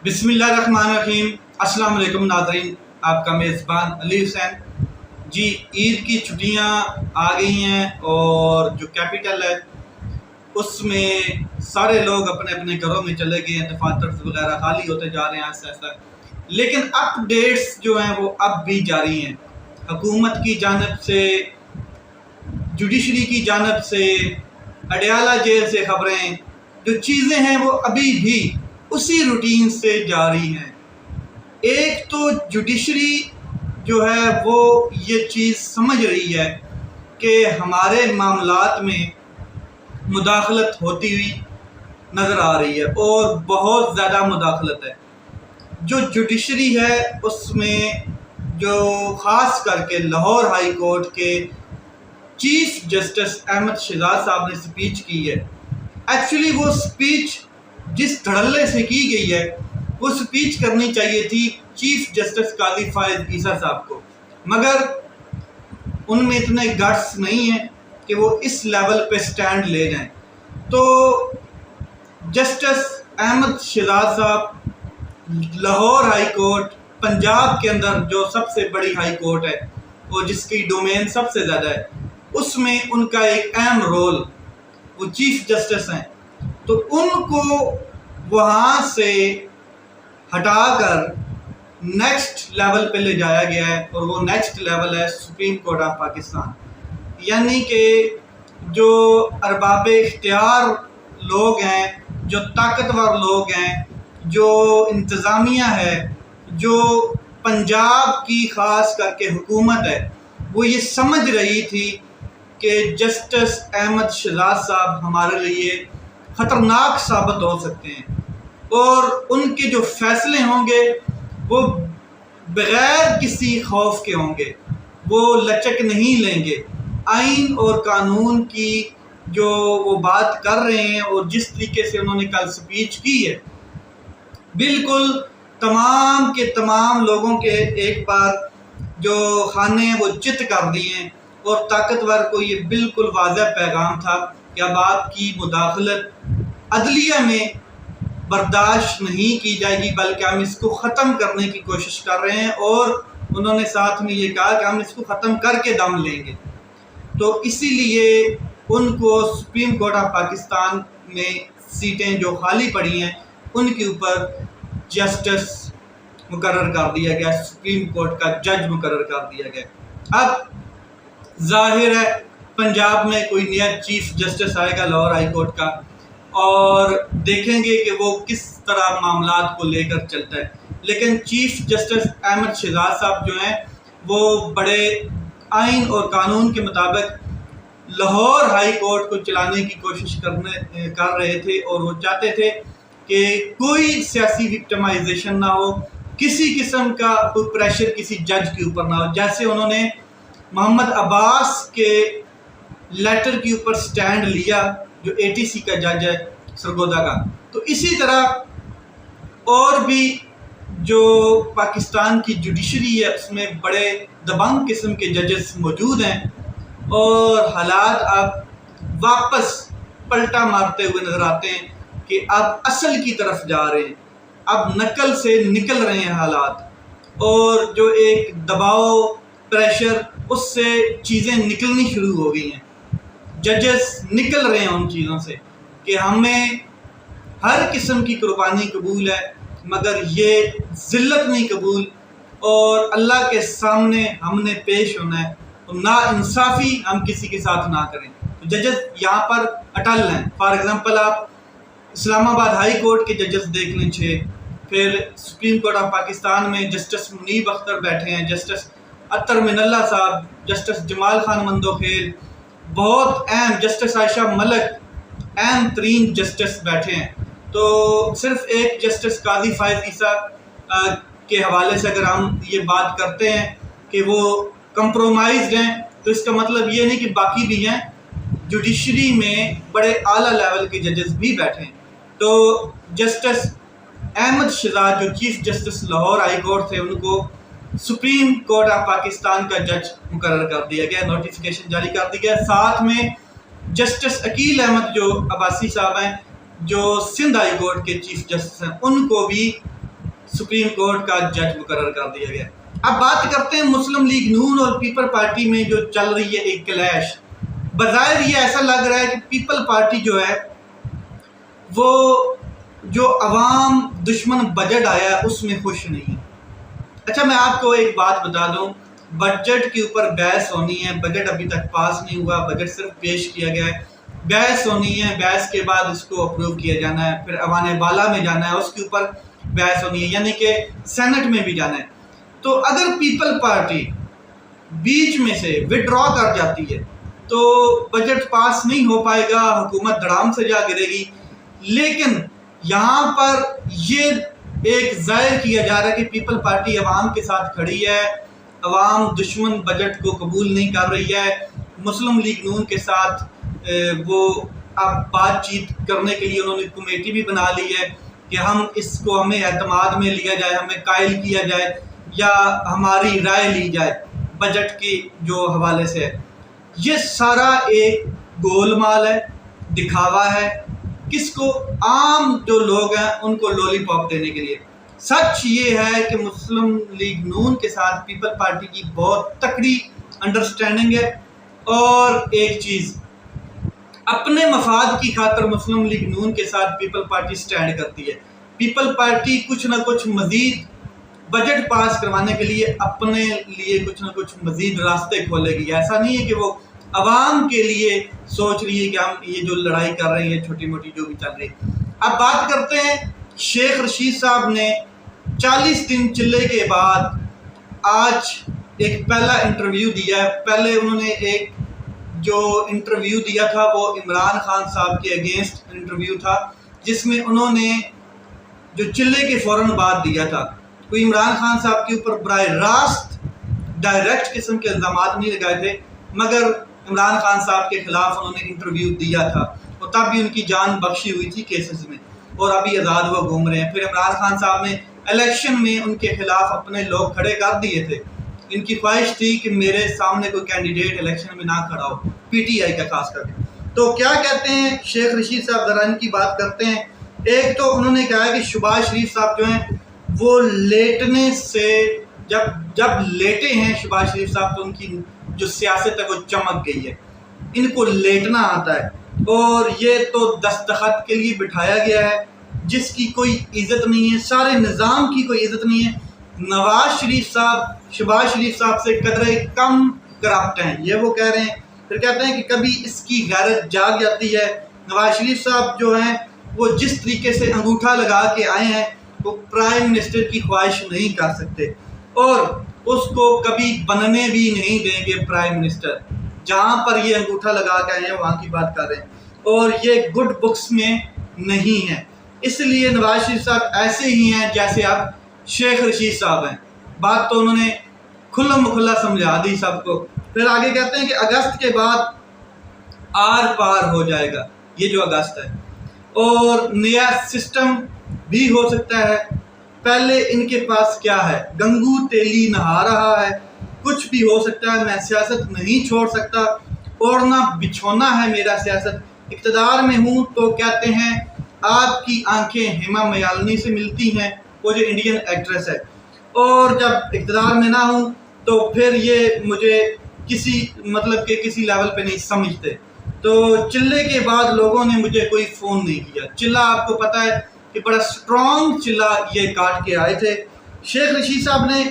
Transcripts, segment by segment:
بسم اللہ الرحمن الرحیم۔ السلام علیکم ناظرین، آپ کا میزبان علی حسین جی۔ عید کی چھٹیاں آ گئی ہیں اور جو کیپٹل ہے اس میں سارے لوگ اپنے اپنے گھروں میں چلے گئے ہیں، دفاتر وغیرہ خالی ہوتے جا رہے ہیں ایسا ایسا، لیکن اپ ڈیٹس جو ہیں وہ اب بھی جاری ہیں۔ حکومت کی جانب سے، جوڈیشری کی جانب سے، اڈیالہ جیل سے خبریں، جو چیزیں ہیں وہ ابھی بھی اسی روٹین سے جاری ہیں۔ ایک تو جوڈیشری جو ہے وہ یہ چیز سمجھ رہی ہے کہ ہمارے معاملات میں مداخلت ہوتی ہوئی نظر آ رہی ہے اور بہت زیادہ مداخلت ہے۔ جو جوڈیشری ہے اس میں جو خاص کر کے لاہور ہائی کورٹ کے چیف جسٹس احمد شہزاد صاحب نے سپیچ کی ہے، ایکچولی وہ سپیچ جس دھڑلے سے کی گئی ہے وہ سپیچ کرنی چاہیے تھی چیف جسٹس قاضی فائز عیسیٰ صاحب کو، مگر ان میں اتنے گٹس نہیں ہیں کہ وہ اس لیول پہ سٹینڈ لے جائیں۔ تو جسٹس احمد شہزاد صاحب لاہور ہائی کورٹ، پنجاب کے اندر جو سب سے بڑی ہائی کورٹ ہے اور جس کی ڈومین سب سے زیادہ ہے، اس میں ان کا ایک اہم رول، وہ چیف جسٹس ہیں، تو ان کو وہاں سے ہٹا کر نیکسٹ لیول پہ لے جایا گیا ہے، اور وہ نیکسٹ لیول ہے سپریم کورٹ آف پاکستان۔ یعنی کہ جو ارباب اختیار لوگ ہیں، جو طاقتور لوگ ہیں، جو انتظامیہ ہے، جو پنجاب کی خاص کر کے حکومت ہے، وہ یہ سمجھ رہی تھی کہ جسٹس احمد شہزاد صاحب ہمارے لیے خطرناک ثابت ہو سکتے ہیں، اور ان کے جو فیصلے ہوں گے وہ بغیر کسی خوف کے ہوں گے، وہ لچک نہیں لیں گے۔ آئین اور قانون کی جو وہ بات کر رہے ہیں اور جس طریقے سے انہوں نے کل سپیچ کی ہے، بالکل تمام کے تمام لوگوں کے ایک بار جو خانے ہیں وہ چت کر دیے ہیں، اور طاقتور کو یہ بالکل واضح پیغام تھا کہ اب آپ کی مداخلت عدلیہ میں برداشت نہیں کی جائے گی، بلکہ ہم اس کو ختم کرنے کی کوشش کر رہے ہیں، اور انہوں نے ساتھ میں یہ کہا کہ ہم اس کو ختم کر کے دم لیں گے۔ تو اسی لیے ان کو سپریم کورٹ آف پاکستان میں سیٹیں جو خالی پڑی ہیں ان کے اوپر جسٹس مقرر کر دیا گیا، سپریم کورٹ کا جج مقرر کر دیا گیا۔ اب ظاہر ہے پنجاب میں کوئی نیا چیف جسٹس آئے گا لاہور ہائی کورٹ کا، اور دیکھیں گے کہ وہ کس طرح معاملات کو لے کر چلتا ہے، لیکن چیف جسٹس احمد شہزاد صاحب جو ہیں وہ بڑے آئین اور قانون کے مطابق لاہور ہائی کورٹ کو چلانے کی کوشش کر رہے تھے، اور وہ چاہتے تھے کہ کوئی سیاسی وکٹمائزیشن نہ ہو، کسی قسم کا کوئی پریشر کسی جج کے اوپر نہ ہو، جیسے انہوں نے محمد عباس کے لیٹر کے اوپر سٹینڈ لیا جو ATC کا جج ہے سرگودا کا۔ تو اسی طرح اور بھی جو پاکستان کی جوڈیشری ہے اس میں بڑے دبنگ قسم کے ججز موجود ہیں، اور حالات اب واپس پلٹا مارتے ہوئے نظر آتے ہیں کہ اب اصل کی طرف جا رہے ہیں، اب نقل سے نکل رہے ہیں حالات، اور جو ایک دباؤ، پریشر، اس سے چیزیں نکلنی شروع ہو گئی ہیں۔ ججز نکل رہے ہیں ان چیزوں سے کہ ہمیں ہر قسم کی قربانی قبول ہے، مگر یہ ذلت نہیں قبول، اور اللہ کے سامنے ہم نے پیش ہونا ہے، اور نا انصافی ہم کسی کے ساتھ نہ کریں۔ تو ججز یہاں پر اٹل ہیں۔ فار ایگزامپل آپ اسلام آباد ہائی کورٹ کے ججز دیکھ لیں 6، پھر سپریم کورٹ آف پاکستان میں جسٹس منیب اختر بیٹھے ہیں، جسٹس اطہر من اللہ صاحب، جسٹس جمال خان مندوخیل، بہت اہم جسٹس عائشہ ملک، اہم ترین جسٹس بیٹھے ہیں۔ تو صرف ایک جسٹس قاضی فائز عیسیٰ کے حوالے سے اگر ہم یہ بات کرتے ہیں کہ وہ کمپرومائزڈ ہیں، تو اس کا مطلب یہ نہیں کہ باقی بھی ہیں، جوڈیشری میں بڑے اعلیٰ لیول کے ججز بھی بیٹھے ہیں۔ تو جسٹس احمد شہزاد جو chief justice Lahore high court تھے، ان کو سپریم کورٹ آف پاکستان کا جج مقرر کر دیا گیا، نوٹیفیکیشن جاری کر دی گیا۔ ساتھ میں جسٹس عقیل احمد جو عباسی صاحب ہیں، جو سندھ ہائی کورٹ کے چیف جسٹس ہیں، ان کو بھی سپریم کورٹ کا جج مقرر کر دیا گیا۔ اب بات کرتے ہیں مسلم لیگ نون اور پیپل پارٹی میں جو چل رہی ہے ایک کلیش۔ بظاہر یہ ایسا لگ رہا ہے کہ پیپل پارٹی جو ہے وہ جو عوام دشمن بجٹ آیا ہے اس میں خوش نہیں ہے۔ اچھا میں آپ کو ایک بات بتا دوں، بجٹ کے اوپر بحث ہونی ہے، بجٹ ابھی تک پاس نہیں ہوا، بجٹ صرف پیش کیا گیا ہے، بحث ہونی ہے، بحث کے بعد اس کو اپروو کیا جانا ہے، پھر ایوان بالا میں جانا ہے، اس کے اوپر بحث ہونی ہے، یعنی کہ سینٹ میں بھی جانا ہے۔ تو اگر پیپل پارٹی بیچ میں سے وڈرا کر جاتی ہے تو بجٹ پاس نہیں ہو پائے گا، حکومت دھڑام سے جا گرے گی۔ لیکن یہاں پر یہ ایک ظاہر کیا جا رہا ہے کہ پیپل پارٹی عوام کے ساتھ کھڑی ہے، عوام دشمن بجٹ کو قبول نہیں کر رہی ہے۔ مسلم لیگ نون کے ساتھ وہ اب بات چیت کرنے کے لیے انہوں نے کمیٹی بھی بنا لی ہے کہ ہم اس کو ہمیں اعتماد میں لیا جائے، ہمیں قائل کیا جائے یا ہماری رائے لی جائے بجٹ کی جو حوالے سے ہے۔ یہ سارا ایک گول مال ہے، دکھاوا ہے، کس کو؟ عام جو لوگ ہیں ان کو لولی پاپ دینے کے لیے۔ سچ یہ ہے کہ مسلم لیگ نون کے ساتھ پیپل پارٹی کی بہت تکڑی انڈرسٹینڈنگ ہے، اور ایک چیز اپنے مفاد کی خاطر مسلم لیگ نون کے ساتھ پیپل پارٹی سٹینڈ کرتی ہے۔ پیپل پارٹی کچھ نہ کچھ مزید بجٹ پاس کروانے کے لیے اپنے لیے کچھ نہ کچھ مزید راستے کھولے گی۔ ایسا نہیں ہے کہ وہ عوام کے لیے سوچ رہی ہے کہ ہم یہ جو لڑائی کر رہے ہیں چھوٹی موٹی جو بھی چل رہی ہے۔ اب بات کرتے ہیں شیخ رشید صاحب نے 40 دن چلے کے بعد آج ایک پہلا انٹرویو دیا ہے۔ پہلے انہوں نے ایک جو انٹرویو دیا تھا وہ عمران خان صاحب کے اگینسٹ انٹرویو تھا، جس میں انہوں نے جو چلے کے فوراً بعد دیا تھا، کوئی عمران خان صاحب کے اوپر براہ راست ڈائریکٹ قسم کے الزامات نہیں لگائے تھے، مگر عمران خان صاحب کے خلاف انہوں نے انٹرویو دیا تھا، اور تب بھی ان کی جان بخشی ہوئی تھی کیسز میں، اور ابھی آزاد وہ گھوم رہے ہیں۔ پھر عمران خان صاحب نے الیکشن میں ان کے خلاف اپنے لوگ کھڑے کر دیے تھے۔ ان کی خواہش تھی کہ میرے سامنے کوئی کینڈیڈیٹ الیکشن میں نہ کھڑا ہو، پی ٹی آئی کا خاص کر کے۔ تو کیا کہتے ہیں شیخ رشید صاحب، ذرا ان کی بات کرتے ہیں۔ ایک تو انہوں نے کہا کہ شہباز شریف صاحب جو ہیں وہ لیٹنے سے جب لیٹے ہیں شہباز شریف صاحب تو ان کی جو سیاست ہے وہ چمک گئی ہے، ان کو لیٹنا آتا ہے، اور یہ تو دستخط کے لیے بٹھایا گیا ہے جس کی کوئی عزت نہیں ہے، سارے نظام کی کوئی عزت نہیں ہے۔ نواز شریف صاحب شہباز شریف صاحب سے قدرے کم کرپٹ ہیں، یہ وہ کہہ رہے ہیں۔ پھر کہتے ہیں کہ کبھی اس کی غیرت جاگ جاتی ہے۔ نواز شریف صاحب جو ہیں وہ جس طریقے سے انگوٹھا لگا کے آئے ہیں وہ پرائم منسٹر کی خواہش نہیں کر سکتے، اور اس کو کبھی بننے بھی نہیں دیں گے پرائم منسٹر۔ جہاں پر یہ انگوٹھا لگا کے آئے ہیں وہاں کی بات کر رہے ہیں، اور یہ گڈ بکس میں نہیں ہے۔ اس لیے نواز شریف صاحب ایسے ہی ہیں جیسے اب شیخ رشید صاحب ہیں۔ بات تو انہوں نے کھلم کھلا سمجھا دی سب کو۔ پھر آگے کہتے ہیں کہ اگست کے بعد آر پار ہو جائے گا، یہ جو اگست ہے، اور نیا سسٹم بھی ہو سکتا ہے۔ پہلے ان کے پاس کیا ہے؟ گنگو تیلی نہا رہا ہے، کچھ بھی ہو سکتا ہے، میں سیاست نہیں چھوڑ سکتا، اوڑھنا بچھونا ہے میرا سیاست، اقتدار میں ہوں تو کہتے ہیں آپ کی آنکھیں ہیما مالنی سے ملتی ہیں، وہ جو انڈین ایکٹریس ہے، اور جب اقتدار میں نہ ہوں تو پھر یہ مجھے کسی لیول پہ نہیں سمجھتے۔ تو چلے کے بعد لوگوں نے مجھے کوئی فون نہیں کیا۔ چلہ آپ کو پتہ ہے کہ بڑا سٹرونگ چلہ یہ کاٹ کے آئے تھے۔ شیخ رشید صاحب نے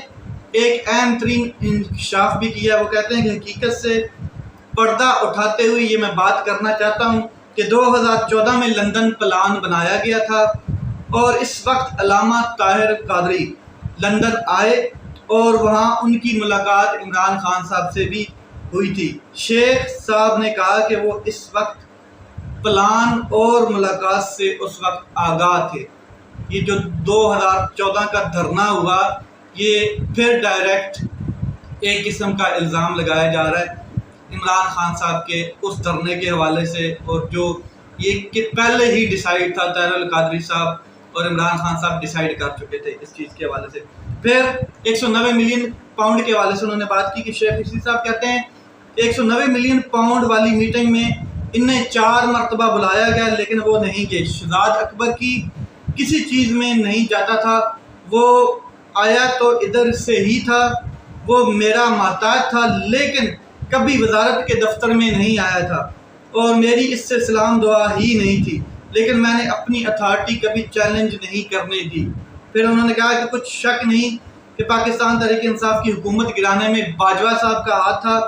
ایک اہم ترین انکشاف بھی کیا، وہ کہتے ہیں کہ حقیقت سے پردہ اٹھاتے ہوئے یہ میں بات کرنا چاہتا ہوں کہ 2014 میں لندن پلان بنایا گیا تھا، اور اس وقت علامہ طاہر قادری لندن آئے اور وہاں ان کی ملاقات عمران خان صاحب سے بھی ہوئی تھی۔ شیخ صاحب نے کہا کہ وہ اس وقت پلان اور ملاقات سے اس وقت آگاہ تھے۔ یہ جو 2014 کا دھرنا ہوا، یہ پھر ڈائریکٹ ایک قسم کا الزام لگایا جا رہا ہے عمران خان صاحب کے اس دھرنے کے حوالے سے، اور جو یہ کہ پہلے ہی ڈیسائیڈ تھا، طاہر القادری صاحب اور عمران خان صاحب ڈیسائیڈ کر چکے تھے اس چیز کے حوالے سے۔ پھر 190 ملین پاؤنڈ کے حوالے سے انہوں نے بات کی کہ شیخ رشید صاحب کہتے ہیں 190 ملین پاؤنڈ والی میٹنگ میں انہیں 4 مرتبہ بلایا گیا لیکن وہ نہیں گئے۔ شہزاد اکبر کی کسی چیز میں نہیں جاتا تھا، وہ آیا تو ادھر سے ہی تھا، وہ میرا محتاج تھا، لیکن کبھی وزارت کے دفتر میں نہیں آیا تھا اور میری اس سے سلام دعا ہی نہیں تھی، لیکن میں نے اپنی اتھارٹی کبھی چیلنج نہیں کرنے دی۔ پھر انہوں نے کہا کہ کچھ شک نہیں کہ پاکستان تحریک انصاف کی حکومت گرانے میں باجوہ صاحب کا ہاتھ تھا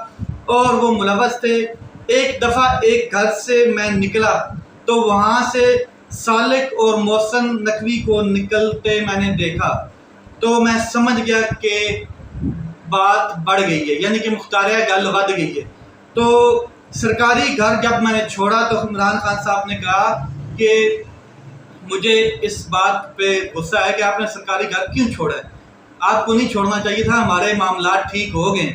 اور وہ ملوث تھے۔ ایک دفعہ ایک گھر سے میں نکلا تو وہاں سے سالک اور محسن نقوی کو نکلتے میں نے دیکھا، تو میں سمجھ گیا کہ بات بڑھ گئی ہے، یعنی کہ مختاریہ گل ود گئی ہے۔ تو سرکاری گھر جب میں نے چھوڑا تو عمران خان صاحب نے کہا کہ مجھے اس بات پہ غصہ ہے کہ آپ نے سرکاری گھر کیوں چھوڑا ہے، آپ کو نہیں چھوڑنا چاہیے تھا، ہمارے معاملات ٹھیک ہو گئے۔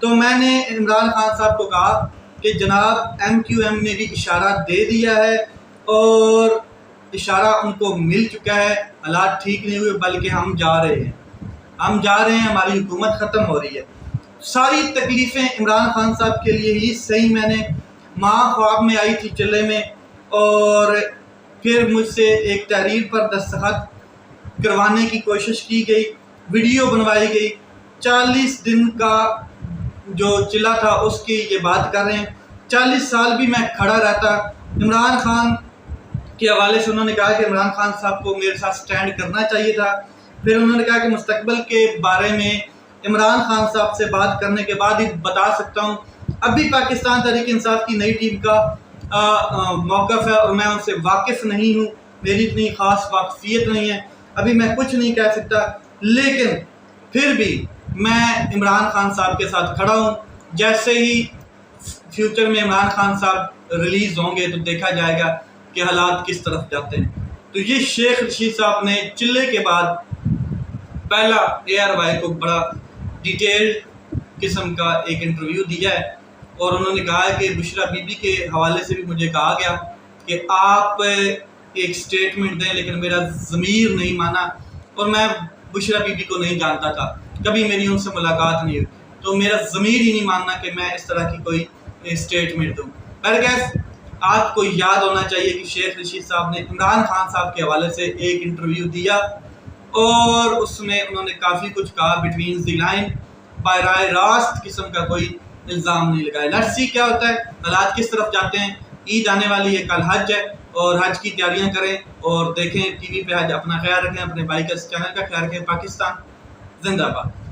تو میں نے عمران خان صاحب کو کہا کہ جناب ایم کیو ایم نے بھی اشارہ دے دیا ہے اور اشارہ ان کو مل چکا ہے، حالات ٹھیک نہیں ہوئے بلکہ ہم جا رہے ہیں، ہماری حکومت ختم ہو رہی ہے۔ ساری تکلیفیں عمران خان صاحب کے لیے ہی صحیح، میں نے ماں خواب میں آئی تھی چلے میں، اور پھر مجھ سے ایک تحریر پر دستخط کروانے کی کوشش کی گئی، ویڈیو بنوائی گئی، 40 دن کا جو چلا تھا اس کی یہ بات کر رہے ہیں۔ 40 سال بھی میں کھڑا رہتا۔ عمران خان کے حوالے سے انہوں نے کہا کہ عمران خان صاحب کو میرے ساتھ سٹینڈ کرنا چاہیے تھا۔ پھر انہوں نے کہا کہ مستقبل کے بارے میں عمران خان صاحب سے بات کرنے کے بعد ہی بتا سکتا ہوں۔ ابھی پاکستان تحریک انصاف کی نئی ٹیم کا موقف ہے اور میں ان سے واقف نہیں ہوں، میری اتنی خاص واقفیت نہیں ہے، ابھی میں کچھ نہیں کہہ سکتا، لیکن پھر بھی میں عمران خان صاحب کے ساتھ کھڑا ہوں۔ جیسے ہی فیوچر میں عمران خان صاحب ریلیز ہوں گے تو دیکھا جائے گا کہ حالات کس طرف جاتے ہیں۔ تو یہ شیخ رشید صاحب نے چلے کے بعد پہلا اے آر وائی کو بڑا ڈیٹیلڈ قسم کا ایک انٹرویو دیا ہے، اور انہوں نے کہا کہ بشرا بی بی کے حوالے سے بھی مجھے کہا گیا کہ آپ ایک سٹیٹمنٹ دیں، لیکن میرا ضمیر نہیں مانا، اور میں بشرا بی بی کو نہیں جانتا تھا، کبھی میری ان سے ملاقات نہیں ہوئی، تو میرا ضمیر ہی نہیں ماننا کہ میں اس طرح کی کوئی سٹیٹمنٹ دوں۔ برکیف آپ کو یاد ہونا چاہیے کہ شیخ رشید صاحب نے عمران خان صاحب کے حوالے سے ایک انٹرویو دیا اور اس میں انہوں نے کافی کچھ کہا بٹوین دی لائن، براہ راست قسم کا کوئی الزام نہیں لگایا۔ لیٹس سی کیا ہوتا ہے، حالات کس طرف جاتے ہیں۔ عید آنے والی ہے، کل حج ہے، اور حج کی تیاریاں کریں اور دیکھیں ٹی وی پہ حج۔ اپنا خیال رکھیں، اپنے بھائی کا چینل کا خیال رکھیں۔ پاکستان زندہ باد۔